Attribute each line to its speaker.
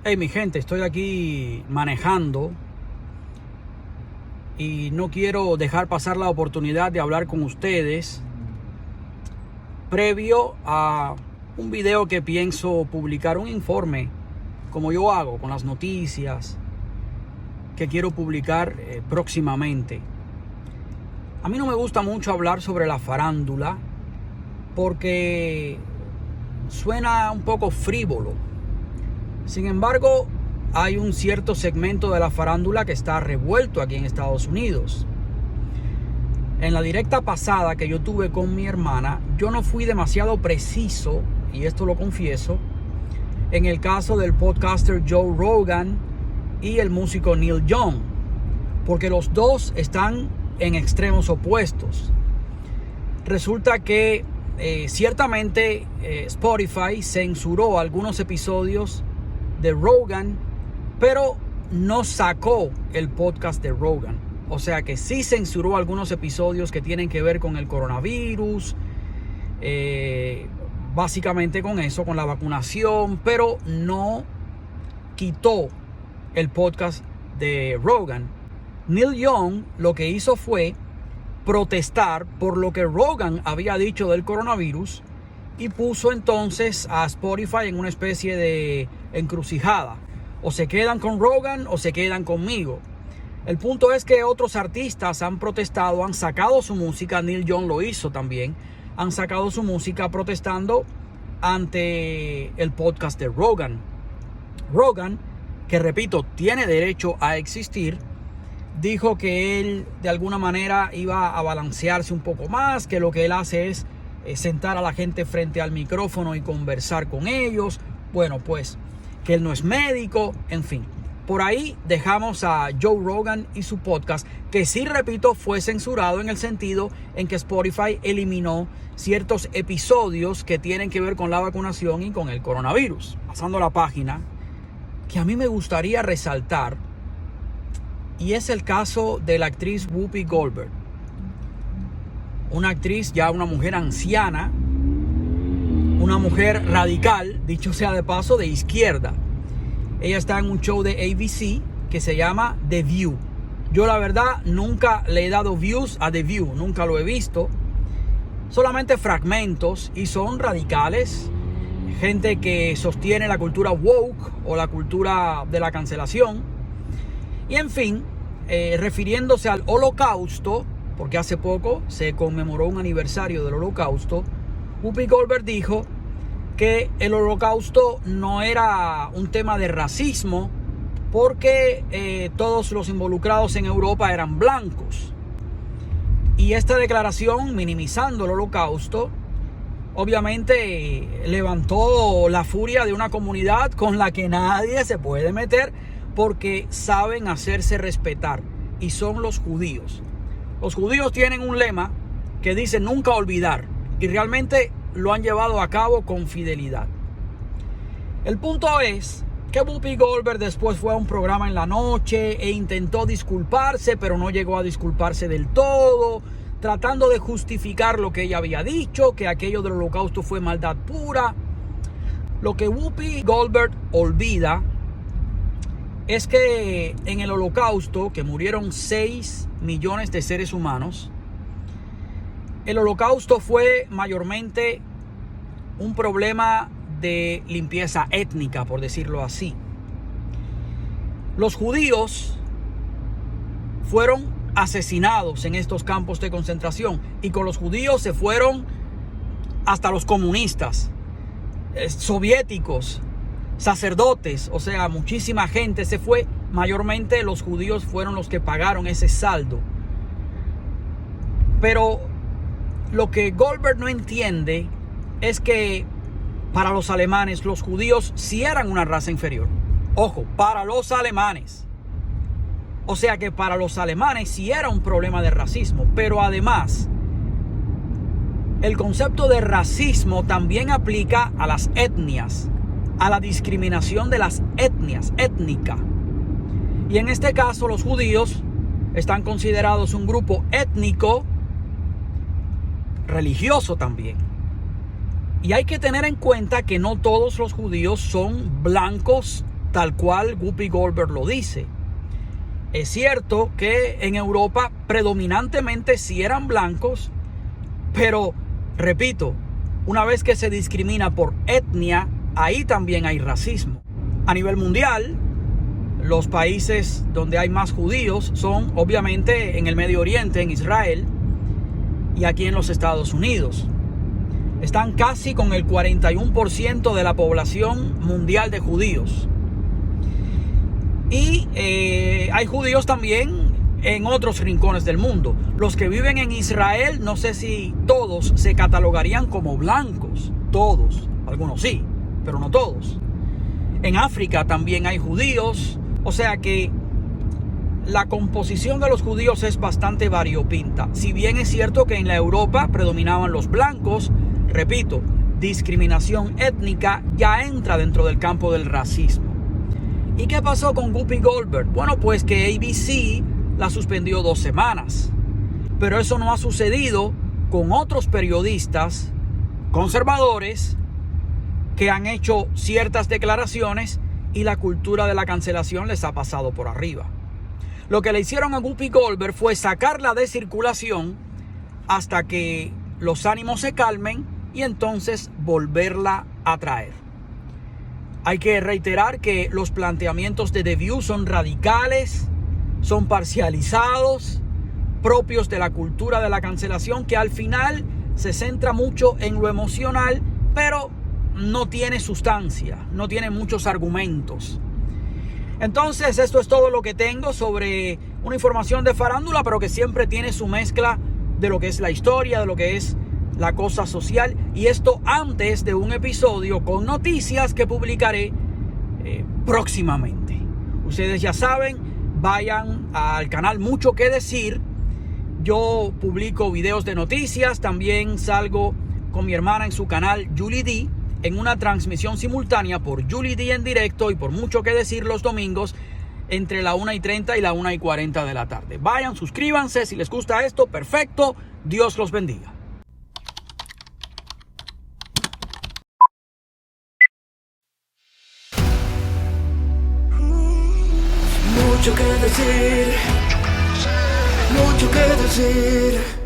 Speaker 1: Hey, mi gente, estoy aquí manejando y no quiero dejar pasar la oportunidad de hablar con ustedes previo a un video que pienso publicar, un informe, como yo hago con las noticias que quiero publicar próximamente. A mí no me gusta mucho hablar sobre la farándula porque suena un poco frívolo. Sin embargo, hay un cierto segmento de la farándula que está revuelto aquí en Estados Unidos. En la directa pasada que yo tuve con mi hermana, yo no fui demasiado preciso, y esto lo confieso, en el caso del podcaster Joe Rogan y el músico Neil Young, porque los dos están en extremos opuestos. Resulta que ciertamente Spotify censuró algunos episodios de Rogan, pero no sacó el podcast de Rogan. O sea que sí censuró algunos episodios que tienen que ver con el coronavirus, básicamente con eso, con la vacunación, pero no quitó el podcast de Rogan. Neil Young lo que hizo fue protestar por lo que Rogan había dicho del coronavirus y puso entonces a Spotify en una especie de encrucijada. O se quedan con Rogan o se quedan conmigo. El punto es que otros artistas han protestado, han sacado su música. Neil Young lo hizo también. Han sacado su música protestando ante el podcast de Rogan. Rogan, que repito, tiene derecho a existir, dijo que él de alguna manera iba a balancearse un poco más, que lo que él hace es sentar a la gente frente al micrófono y conversar con ellos. Bueno, pues que él no es médico, en fin. Por ahí dejamos a Joe Rogan y su podcast, que sí, repito, fue censurado en el sentido en que Spotify eliminó ciertos episodios que tienen que ver con la vacunación y con el coronavirus. Pasando a la página, que a mí me gustaría resaltar, y es el caso de la actriz Whoopi Goldberg. Una actriz, ya una mujer anciana, una mujer radical, dicho sea de paso, de izquierda. Ella está en un show de ABC que se llama The View. Yo la verdad nunca le he dado views a The View, nunca lo he visto. Solamente fragmentos, y son radicales. Gente que sostiene la cultura woke o la cultura de la cancelación. Y en fin, refiriéndose al Holocausto, porque hace poco se conmemoró un aniversario del Holocausto, Whoopi Goldberg dijo que el Holocausto no era un tema de racismo porque todos los involucrados en Europa eran blancos. Y esta declaración, minimizando el Holocausto, obviamente levantó la furia de una comunidad con la que nadie se puede meter porque saben hacerse respetar, y son los judíos. Los judíos tienen un lema que dice nunca olvidar, y realmente lo han llevado a cabo con fidelidad. El punto es que Whoopi Goldberg después fue a un programa en la noche e intentó disculparse, pero no llegó a disculparse del todo, tratando de justificar lo que ella había dicho, que aquello del Holocausto fue maldad pura. Lo que Whoopi Goldberg olvida es que en el Holocausto, que murieron 6 millones de seres humanos, el Holocausto fue mayormente un problema de limpieza étnica, por decirlo así. Los judíos fueron asesinados en estos campos de concentración, y con los judíos se fueron hasta los comunistas, soviéticos, sacerdotes, o sea, muchísima gente se fue. Mayormente los judíos fueron los que pagaron ese saldo. Pero lo que Goldberg no entiende es que para los alemanes los judíos sí eran una raza inferior. Ojo, para los alemanes. O sea que para los alemanes sí era un problema de racismo. Pero además, el concepto de racismo también aplica a las etnias, a la discriminación de las etnias, étnica. Y en este caso los judíos están considerados un grupo étnico, religioso también. Y hay que tener en cuenta que no todos los judíos son blancos tal cual Whoopi Goldberg lo dice. Es cierto que en Europa predominantemente sí eran blancos, pero repito, una vez que se discrimina por etnia, ahí también hay racismo. A nivel mundial, los países donde hay más judíos son obviamente en el Medio Oriente, en Israel, y aquí en los Estados Unidos. Están casi con el 41% de la población mundial de judíos. Y hay judíos también en otros rincones del mundo. Los que viven en Israel, no sé si todos se catalogarían como blancos. Todos, algunos sí, pero no todos. En África también hay judíos. O sea que la composición de los judíos es bastante variopinta. Si bien es cierto que en la Europa predominaban los blancos, repito, discriminación étnica ya entra dentro del campo del racismo. ¿Y qué pasó con Whoopi Goldberg? Bueno, pues que ABC la suspendió 2 semanas. Pero eso no ha sucedido con otros periodistas conservadores que han hecho ciertas declaraciones y la cultura de la cancelación les ha pasado por arriba. Lo que le hicieron a Whoopi Goldberg fue sacarla de circulación hasta que los ánimos se calmen y entonces volverla a traer. Hay que reiterar que los planteamientos de The View son radicales, son parcializados, propios de la cultura de la cancelación, que al final se centra mucho en lo emocional, pero no tiene sustancia, no tiene muchos argumentos. Entonces, esto es todo lo que tengo sobre una información de farándula, pero que siempre tiene su mezcla de lo que es la historia, de lo que es la cosa social, y esto antes de un episodio con noticias que publicaré próximamente. Ustedes ya saben, vayan al canal Mucho que Decir. Yo publico videos de noticias, también salgo con mi hermana en su canal Julie D en una transmisión simultánea por Julie D en directo y por Mucho que Decir los domingos entre la 1:30 y la 1:40 de la tarde. Vayan, suscríbanse si les gusta esto, perfecto, Dios los bendiga.
Speaker 2: Mucho que decir, mucho que decir.